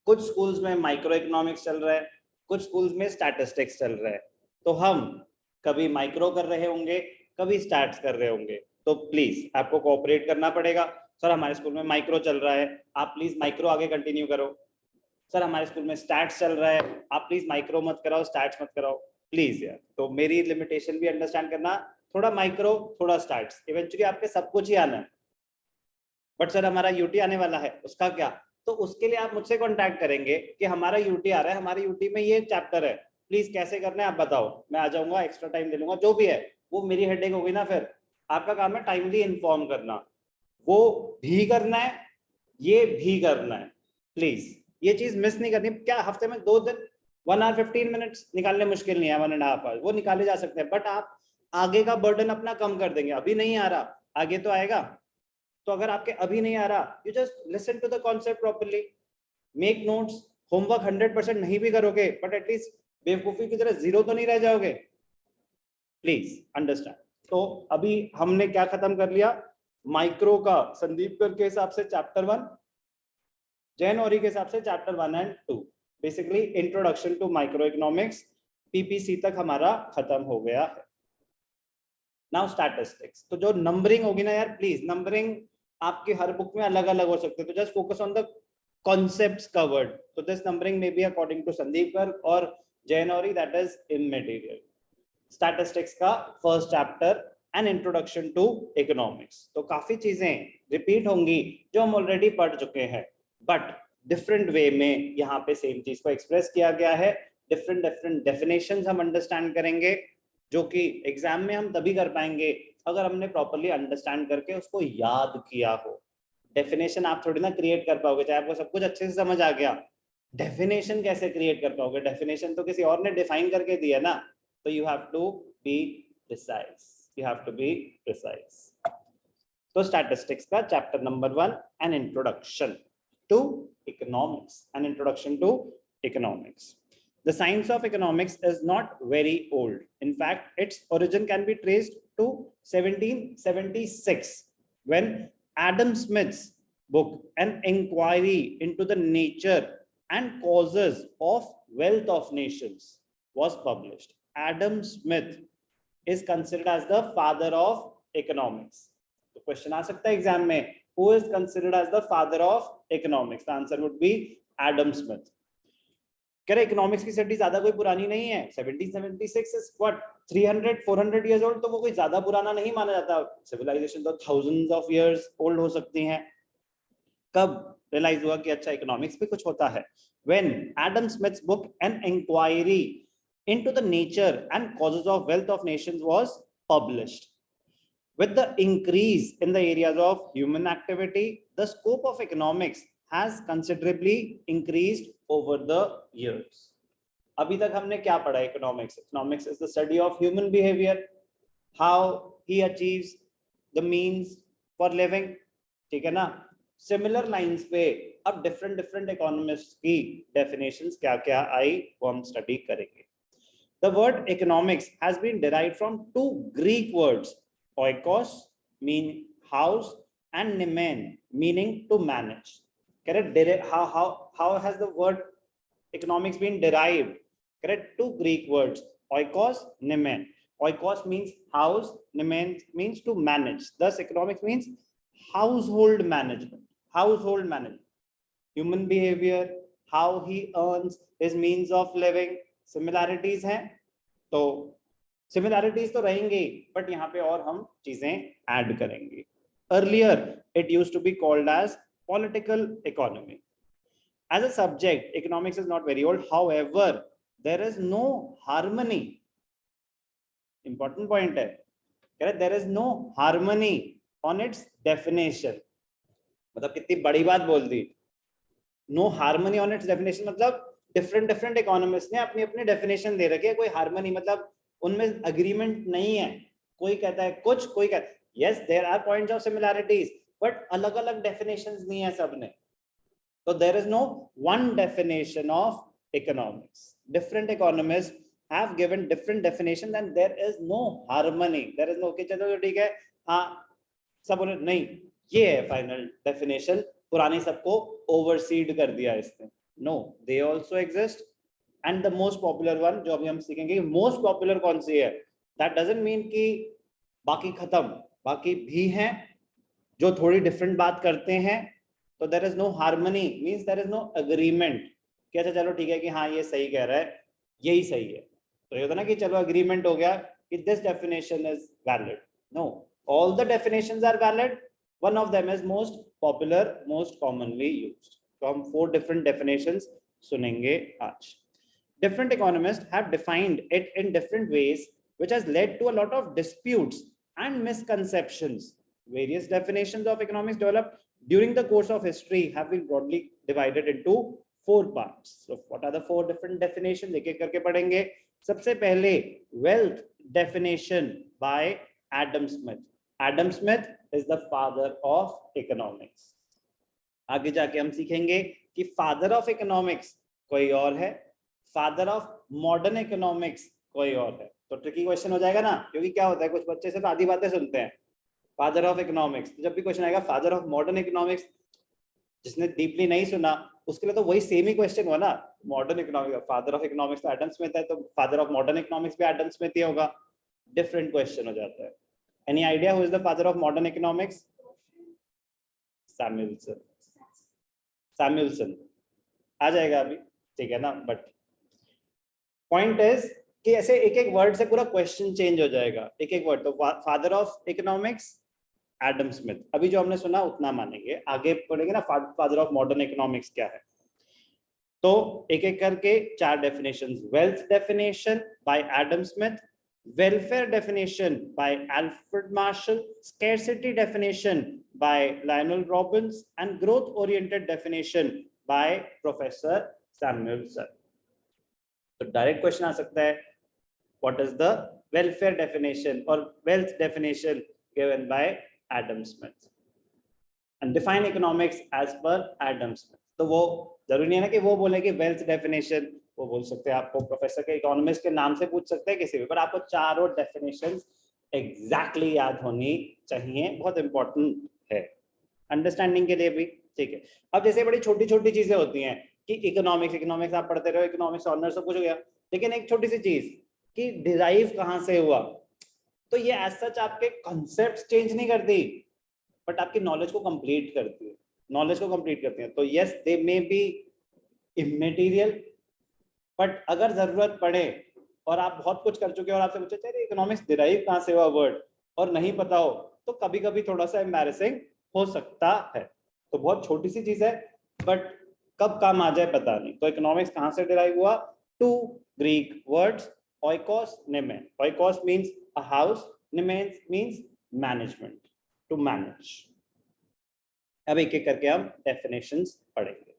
कुछ स्कूल्स में micro economics चल रहा है, कुछ स्कूल्स में स्टैटिस्टिक्स चल रहा है। तो हम कभी माइक्रो कर रहे होंगे, कभी स्टैट्स कर रहे होंगे, तो प्लीज आपको कोऑपरेट करना पड़ेगा। सर हमारे स्कूल में माइक्रो चल रहा है, आप प्लीज माइक्रो आगे कंटिन्यू करो। सर हमारे स्कूल में स्टैट्स चल रहा है, आप प्लीज माइक्रो मत कराओ, स्टैट्स मत कराओ, प्लीज यार। तो मेरी लिमिटेशन भी अंडरस्टैंड करना, थोड़ा माइक्रो थोड़ा स्टैट्स, इवेंचुअली आपके सब कुछ ही आना है। बट सर हमारा यूटी आने वाला है, उसका क्या? तो उसके लिए आप मुझसे कांटेक्ट करेंगे कि हमारा यूटी आ रहा है, हमारे यूटी में ये चैप्टर है, प्लीज कैसे करना है आप बताओ, मैं आ जाऊंगा, एक्स्ट्रा टाइम दे लूंगा, जो भी है वो मेरी हेडेक होगी ना। फिर आपका काम है टाइमली इन्फॉर्म करना, वो भी करना है, ये भी करना है। प्लीज ये चीज मिस नहीं करनी। क्या हफ्ते में 2 दिन 1 hour 15 minutes निकालने मुश्किल नहीं है, 1.5 hours वो निकाले जा सकते हैं। बट आप आगे का बर्डन अपना कम कर देंगे, अभी नहीं आ रहा आगे तो आएगा। तो अगर आपके अभी नहीं आ रहा, you just listen to the concept properly, make notes. Homework 100% नहीं भी करोगे, बट एटलीस्ट बेवकूफी की तरह जीरो तो नहीं रह जाओगे। Please understand. तो अभी हमने क्या खत्म कर लिया? माइक्रो का संदीप कर के हिसाब से चैप्टर 1, जैन और के हिसाब से chapter 1 and 2, basically introduction to micro economics, PPC तक हमारा खत्म हो गया है। Now statistics. तो जो नंबरिंग होगी ना यार, प्लीज नंबरिंग आपकी हर बुक में अलग अलग हो सकते हैं, तो just focus on the concepts covered. So this numbering may be according to Sandeep Garg or Jain Auri, that is immaterial. Statistics का first chapter and introduction to economics. तो काफी चीजें रिपीट होंगी जो हम ऑलरेडी पढ़ चुके हैं, बट डिफरेंट वे में यहाँ पे सेम चीज को एक्सप्रेस किया गया है। डिफरेंट डिफरेंट डेफिनेशंस हम अंडरस्टैंड करेंगे, जो कि एग्जाम में हम तभी कर पाएंगे अगर हमने प्रॉपरली अंडरस्टैंड करके उसको याद किया हो। डेफिनेशन आप थोड़ी ना क्रिएट कर पाओगे, चाहे आपको सब कुछ अच्छे से समझ आ गया, डेफिनेशन कैसे क्रिएट कर पाओगे? डेफिनेशन तो किसी और ने डिफाइन करके दिया ना। तो you have to be precise, you have to be precise. तो स्टैटिस्टिक्स का chapter number 1 an introduction to economics, an introduction to economics. The science of economics is not very old. In fact, its origin can be traced to 1776 when Adam Smith's book, An Inquiry into the Nature and Causes of Wealth of Nations, was published. Adam Smith is considered as the father of economics. तो question आ सकता है exam में, who is considered as the father of economics? The answer would be Adam Smith. कह रहे economics की study ज्यादा कोई पुरानी नहीं है, 1776 इज व्हाट 300-400 इयर्स ओल्ड, तो वो कोई ज्यादा पुराना नहीं माना जाता। सिविलाइजेशन तो थाउजेंड्स ऑफ इयर्स ओल्ड हो सकती हैं। कब रियलाइज हुआ कि अच्छा इकोनॉमिक्स भी कुछ होता है? When Adam Smith's book an inquiry into the nature and causes of wealth of nations was published. With the increase in the areas of human activity, the scope of economics has considerably increased over the years. अभी तक हमने क्या पढ़ा? Economics, economics is the study of human behaviour, how he achieves the means for living, ठीक है ना? Similar lines पे अब डिफरेंट डिफरेंट इकोनॉमिस्ट की डेफिनेशंस क्या क्या आई वो हम स्टडी करेंगे। The word economics has been derived from two Greek words, oikos mean house and nemen meaning to manage. Correct? How has the word economics been derived? Correct? Two Greek words, oikos, nemen. Oikos means house, nemen means to manage. Thus, economics means household management. Household management. Human behavior, how he earns his means of living. Similarities हैं, तो similarities तो रहेंगे, but यहाँ पे और हम चीजें add करेंगे। Earlier it used to be called as political economy. As a subject economics is not very old, however there is no harmony. Important point है, there is no harmony on its definition. मतलब कितनी बड़ी बात बोल दी, no harmony on its definition. मतलब different different economist ने अपनी अपनी डेफिनेशन दे रखी है, कोई हार्मनी मतलब उनमें अग्रीमेंट नहीं है। कोई कहता है कुछ, कोई कहता है yes there are points of similarities, but अलग अलग डेफिनेशंस नहीं है सबने। तो there is no one definition of economics. Different economist have given different definition and there is no harmony. There is no कि चलो ठीक है, हाँ सब बोले नहीं ये है फाइनल डेफिनेशन, पुरानी सबको ओवरसीड कर दिया इसने। No, they also exist. And the most popular one जो अभी हम सीखेंगे, मोस्ट पॉपुलर कौन सी है, दैट डजंट मीन कि बाकी खत्म, बाकी भी हैं जो थोड़ी डिफरेंट बात करते हैं। तो there is no harmony, means there is no agreement कि अच्छा चलो ठीक है कि हाँ ये सही कह रहा है, यही सही है। तो ये होता ना कि चलो अग्रीमेंट हो गया कि this definition is valid. No, all the definitions are valid, one of them is most popular, most commonly used. तो हम 4 डिफरेंट डेफिनेशंस सुनेंगे आज। Different economists have defined it in different ways, which has led to a lot of disputes and misconceptions. Various definitions of economics developed during the course of history have been broadly divided into 4 parts. So what are the 4 different definitions? एक एक करके पढ़ेंगे। सबसे पहले wealth definition by Adam Smith. Adam Smith is the father of economics. आगे जाके हम सीखेंगे कि father of economics कोई और है, फादर ऑफ मॉडर्न इकोनॉमिक्स कोई और है। तो ट्रिकी क्वेश्चन हो जाएगा ना, क्योंकि क्या होता है कुछ बच्चे सिर्फ आधी बातें सुनते हैं। फादर ऑफ इकोनॉमिक्स, तो जब भी क्वेश्चन आएगा फादर ऑफ मॉडर्न इकोनॉमिक्स, जिसने डीपली नहीं सुना उसके लिए तो वही सेम ही क्वेश्चन हुआ ना। Modern economics, father of economics तो एडम स्मिथ है, तो फादर ऑफ मॉडर्न इकोनॉमिक्स भी एडम स्मिथ ही होगा। डिफरेंट क्वेश्चन हो जाता है। Any idea who is the father of modern economics? Samuelson. Samuelson आ जाएगा अभी, ठीक है ना। बट पॉइंट इज कि ऐसे एक एक वर्ड से पूरा क्वेश्चन चेंज हो जाएगा, एक एक वर्ड। तो father of economics Adam Smith, अभी जो हमने सुना उतना मानेंगे, आगे पढ़ेंगे ना फादर ऑफ मॉडर्न इकोनॉमिक्स क्या है। तो एक एक करके 4 definitions. Wealth definition by Adam Smith, welfare definition by Alfred Marshall, scarcity definition by Lionel Robbins and growth oriented definition by professor Samuelson. तो डायरेक्ट क्वेश्चन आ सकता है, what is the welfare definition और wealth definition given by Adam Smith and define economics as per Adam Smith. तो वो जरूरी नहीं है ना कि वो बोले कि वेल्थ डेफिनेशन, वो बोल सकते हैं, आपको प्रोफेसर के इकोनॉमिस्ट के नाम से पूछ सकते हैं किसी भी, पर आपको चारों डेफिनेशंस एग्जैक्टली याद होनी चाहिए, बहुत इंपॉर्टेंट है अंडरस्टैंडिंग के लिए भी, ठीक है। अब जैसे बड़ी छोटी छोटी चीजें होती हैं कि इकोनॉमिक्स आप पढ़ते रहो, इकोनॉमिक्स ऑनर सब कुछ हो गया, लेकिन एक छोटी सी चीज कि डिराइव कहां से हुआ, तो ये एज सच आपके कॉन्सेप्ट्स चेंज नहीं करती, बट आपकी नॉलेज को कंप्लीट करती है, नॉलेज को कंप्लीट करती है। तो yes they may be immaterial, but अगर जरूरत पड़े और आप बहुत कुछ कर चुके हो और आपसे पूछे अरे इकोनॉमिक्स डिराइव कहां से हुआ वर्ड और नहीं पता हो, तो कभी कभी थोड़ा सा एम्बैरेसिंग हो सकता है। तो बहुत छोटी सी चीज है, बट कब काम आ जाए पता नहीं। तो इकोनॉमिक्स कहां से डिराइव हुआ? 2 Greek words, oikos nemen. Oikos means a house, nemen means management, to manage. अब एक एक करके हम डेफिनेशंस पढ़ेंगे।